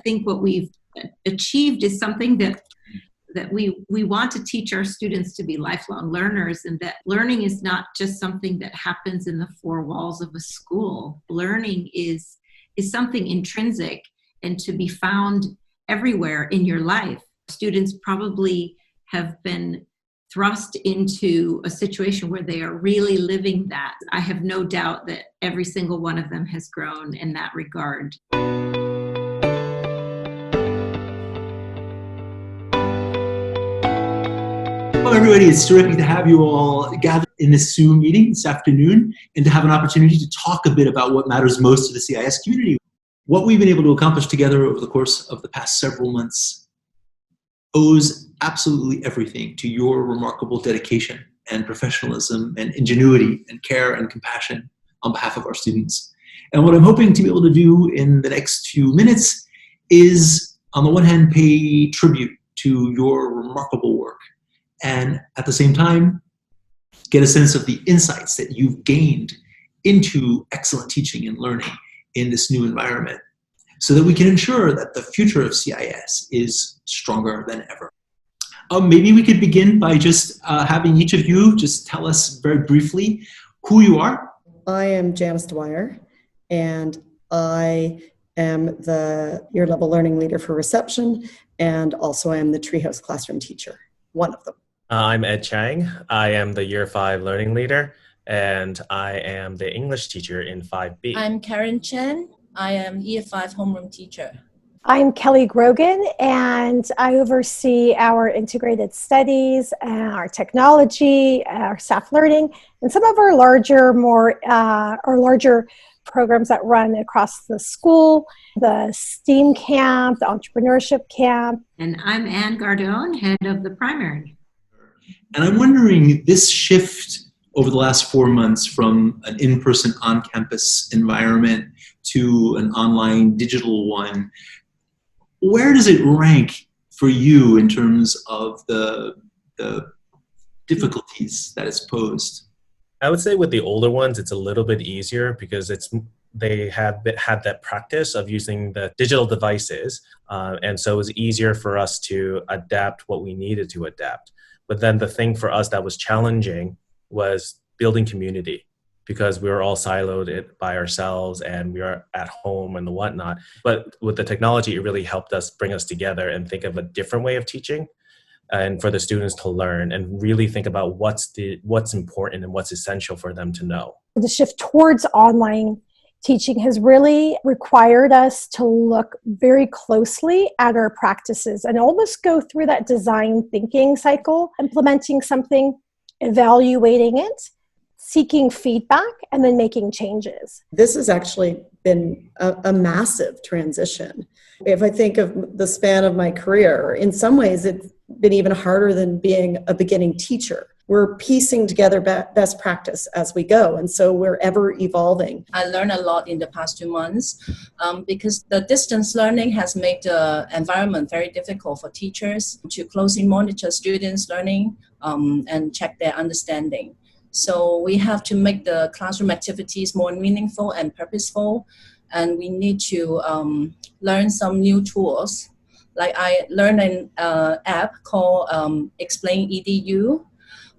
think what we've achieved is something that we want to teach our students to be lifelong learners, and that learning is not just something that happens in the four walls of a school. Learning is something intrinsic and to be found everywhere in your life. Students probably have been thrust into a situation where they are really living that. I have no doubt that every single one of them has grown in that regard. Well, everybody, it's terrific to have you all gathered in this Zoom meeting this afternoon and to have an opportunity to talk a bit about what matters most to the CIS community. What we've been able to accomplish together over the course of the past several months owes absolutely everything to your remarkable dedication and professionalism and ingenuity and care and compassion on behalf of our students. And what I'm hoping to be able to do in the next few minutes is, on the one hand, pay tribute to your remarkable work, and at the same time, get a sense of the insights that you've gained into excellent teaching and learning in this new environment, so that we can ensure that the future of CIS is stronger than ever. Maybe we could begin by just having each of you just tell us very briefly who you are. I am Janice Dwyer, and I am the year level learning leader for reception, and also I am the Treehouse classroom teacher, one of them. I'm Ed Chang. I am the Year 5 learning leader, and I am the English teacher in 5B. I'm Karen Chen. I am Year 5 homeroom teacher. I'm Kelly Grogan, and I oversee our integrated studies, our technology, our staff learning, and some of our larger programs that run across the school, the STEAM camp, the entrepreneurship camp. And I'm Ann Gardon, head of the primary. And I'm wondering, this shift over the last 4 months from an in-person on-campus environment to an online digital one, where does it rank for you in terms of the difficulties that it's posed? I would say with the older ones, it's a little bit easier because they have had that practice of using the digital devices, and so it was easier for us to adapt what we needed to adapt. But then the thing for us that was challenging was building community, because we were all siloed by ourselves and we are at home and the whatnot. But with the technology, it really helped us bring us together and think of a different way of teaching, and for the students to learn and really think about what's important and what's essential for them to know. The shift towards online teaching has really required us to look very closely at our practices and almost go through that design thinking cycle, implementing something, evaluating it, seeking feedback, and then making changes. This has actually been a massive transition. If I think of the span of my career, in some ways it's been even harder than being a beginning teacher. We're piecing together best practice as we go, and so we're ever evolving. I learned a lot in the past 2 months because the distance learning has made the environment very difficult for teachers to closely monitor students' learning and check their understanding. So we have to make the classroom activities more meaningful and purposeful, and we need to learn some new tools. Like I learned an app called Explain EDU,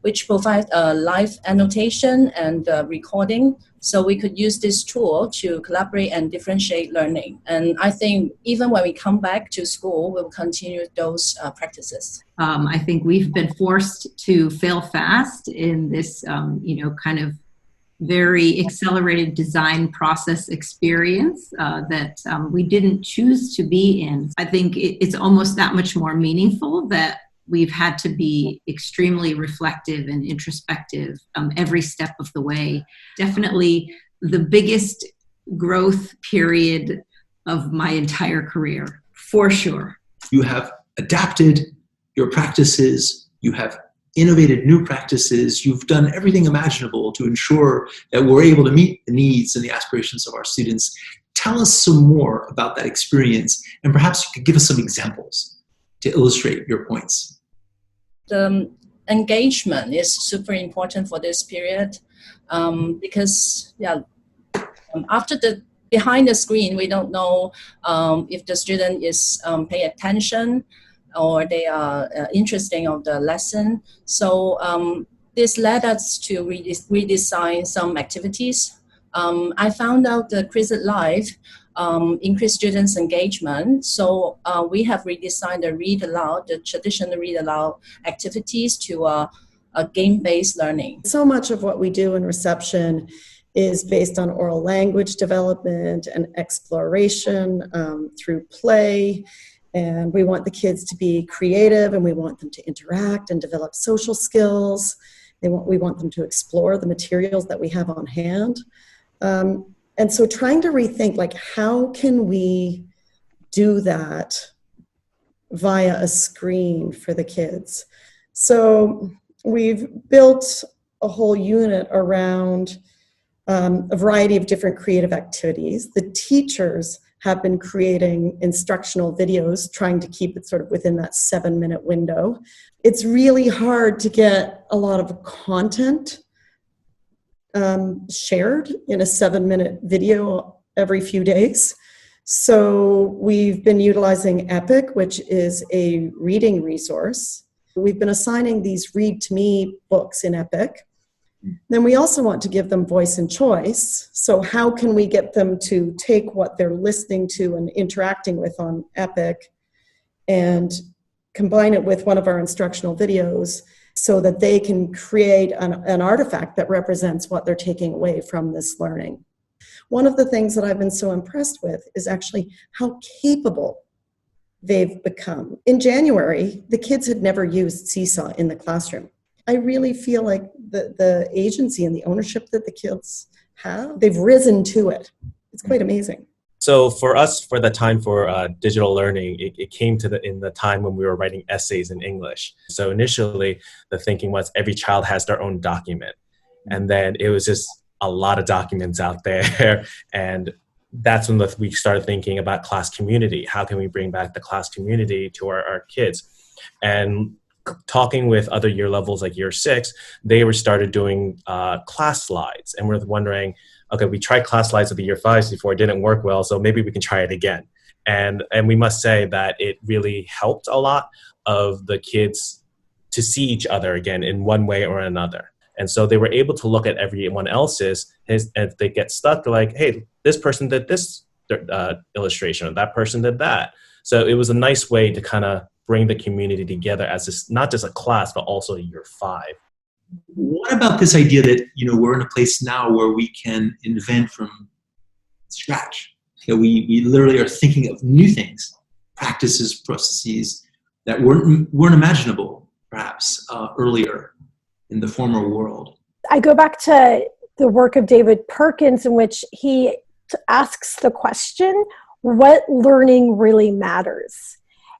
which provides live annotation and recording. So we could use this tool to collaborate and differentiate learning. And I think even when we come back to school, we'll continue those practices. I think we've been forced to fail fast in this, kind of very accelerated design process experience that we didn't choose to be in. I think it's almost that much more meaningful that we've had to be extremely reflective and introspective every step of the way. Definitely the biggest growth period of my entire career, for sure. You have adapted your practices, you have innovated new practices, you've done everything imaginable to ensure that we're able to meet the needs and the aspirations of our students. Tell us some more about that experience, and perhaps you could give us some examples to illustrate your points. The engagement is super important for this period because after the behind the screen, we don't know if the student is paying attention or they are interested of the lesson. So this led us to redesign some activities. I found out the Quiz It Live increase students' engagement. So we have redesigned the read aloud, the traditional read aloud activities to a game-based learning. So much of what we do in reception is based on oral language development and exploration through play. And we want the kids to be creative, and we want them to interact and develop social skills. We want them to explore the materials that we have on hand. And so trying to rethink, like, how can we do that via a screen for the kids? So we've built a whole unit around a variety of different creative activities. The teachers have been creating instructional videos, trying to keep it sort of within that 7-minute window. It's really hard to get a lot of content shared in a 7-minute video every few days. So we've been utilizing Epic, which is a reading resource. We've been assigning these Read to Me books in Epic. Then we also want to give them voice and choice. So how can we get them to take what they're listening to and interacting with on Epic and combine it with one of our instructional videos so that they can create an artifact that represents what they're taking away from this learning. One of the things that I've been so impressed with is actually how capable they've become. In January, the kids had never used Seesaw in the classroom. I really feel like the agency and the ownership that the kids have, they've risen to it. It's quite amazing. So for us, for the time for digital learning, it came to in the time when we were writing essays in English. So initially, the thinking was every child has their own document. And then it was just a lot of documents out there. And that's when we started thinking about class community. How can we bring back the class community to our kids? And talking with other year levels like year 6, they were started doing class slides. And we're wondering, okay, we tried class slides with the year 5s before, it didn't work well, so maybe we can try it again. And we must say that it really helped a lot of the kids to see each other again in one way or another. And so they were able to look at everyone else's, and if they get stuck, they're like, hey, this person did this illustration, or that person did that. So it was a nice way to kind of bring the community together as not just a class, but also a year 5. What about this idea that, we're in a place now where we can invent from scratch? We literally are thinking of new things, practices, processes that weren't imaginable, perhaps, earlier in the former world. I go back to the work of David Perkins, in which he asks the question, what learning really matters?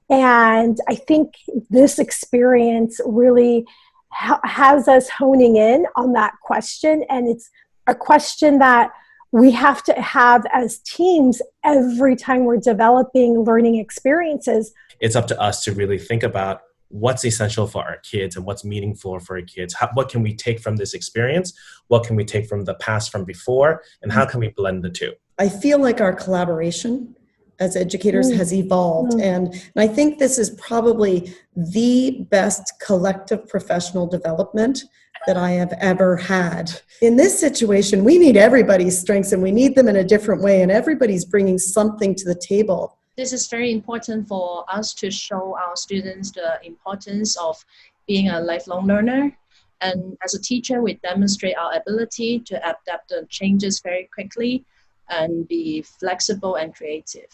And I think this experience really has us honing in on that question. And it's a question that we have to have as teams every time we're developing learning experiences. It's up to us to really think about what's essential for our kids and what's meaningful for our kids. What can we take from this experience? What can we take from the past, from before? And how can we blend the two? I feel like our collaboration as educators has evolved. And I think this is probably the best collective professional development that I have ever had. In this situation, we need everybody's strengths, and we need them in a different way, and everybody's bringing something to the table. This is very important for us to show our students the importance of being a lifelong learner. And as a teacher, we demonstrate our ability to adapt the changes very quickly and be flexible and creative.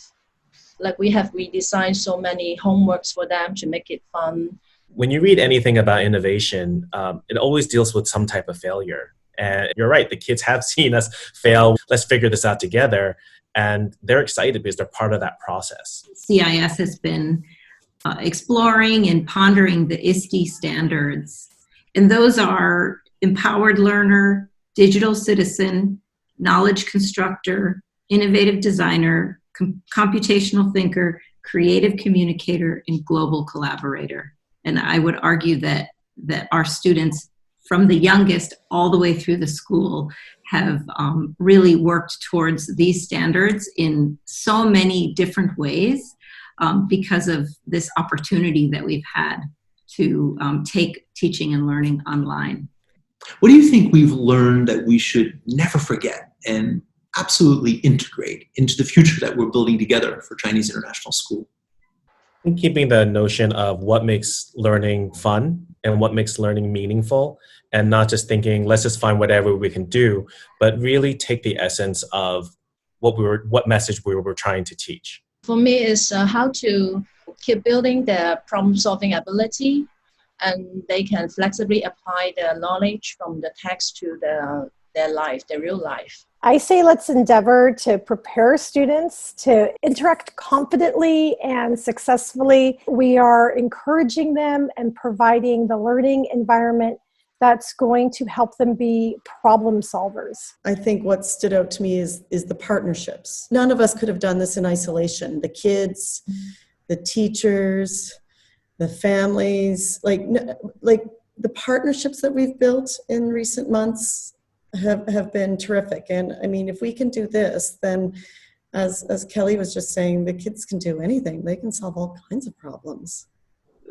Like we have redesigned so many homeworks for them to make it fun. When you read anything about innovation, it always deals with some type of failure. And you're right, the kids have seen us fail. Let's figure this out together. And they're excited because they're part of that process. CIS has been exploring and pondering the ISTE standards. And those are empowered learner, digital citizen, knowledge constructor, innovative designer, computational thinker, creative communicator, and global collaborator. And I would argue that our students, from the youngest all the way through the school, have really worked towards these standards in so many different ways because of this opportunity that we've had to take teaching and learning online. What do you think we've learned that we should never forget and absolutely integrate into the future that we're building together for Chinese International School? Keeping the notion of what makes learning fun and what makes learning meaningful, and not just thinking, let's just find whatever we can do, but really take the essence of what message we were trying to teach. For me, is how to keep building their problem-solving ability, and they can flexibly apply their knowledge from the text to their life, their real life. I say let's endeavor to prepare students to interact confidently and successfully. We are encouraging them and providing the learning environment that's going to help them be problem solvers. I think what stood out to me is the partnerships. None of us could have done this in isolation. The kids, the teachers, the families, like the partnerships that we've built in recent months have been terrific. And I mean, if we can do this, then as Kelly was just saying, the kids can do anything. They can solve all kinds of problems.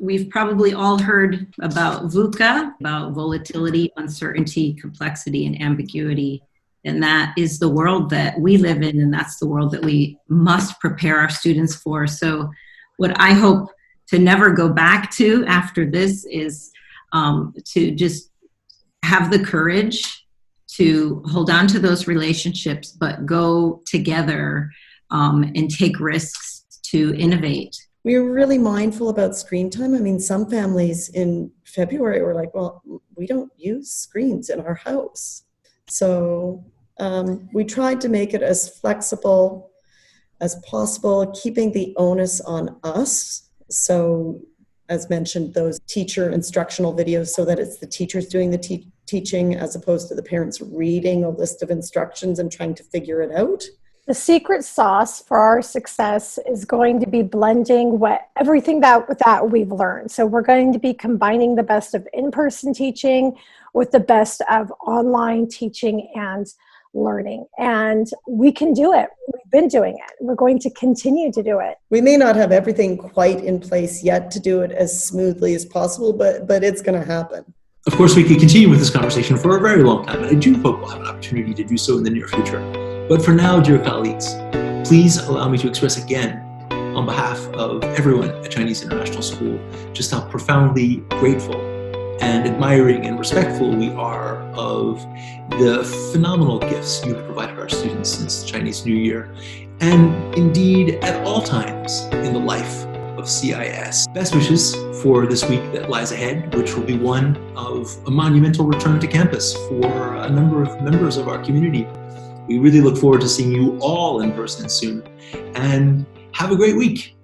We've probably all heard about VUCA, about volatility, uncertainty, complexity, and ambiguity. And that is the world that we live in, and that's the world that we must prepare our students for. So what I hope to never go back to after this is to just have the courage to hold on to those relationships, but go together and take risks to innovate. We were really mindful about screen time. I mean, some families in February were like, well, we don't use screens in our house. So we tried to make it as flexible as possible, keeping the onus on us. So as mentioned, those teacher instructional videos so that it's the teachers doing the teaching as opposed to the parents reading a list of instructions and trying to figure it out. The secret sauce for our success is going to be blending everything that we've learned. So we're going to be combining the best of in-person teaching with the best of online teaching and learning. And we can do it. We've been doing it. We're going to continue to do it. We may not have everything quite in place yet to do it as smoothly as possible, but it's going to happen. Of course, we could continue with this conversation for a very long time, and I do hope we'll have an opportunity to do so in the near future. But for now, dear colleagues, please allow me to express again, on behalf of everyone at Chinese International School, just how profoundly grateful and admiring and respectful we are of the phenomenal gifts you have provided our students since the Chinese New Year, and indeed at all times in the life of CIS. Best wishes for this week that lies ahead, which will be one of a monumental return to campus for a number of members of our community. We really look forward to seeing you all in person soon, and have a great week.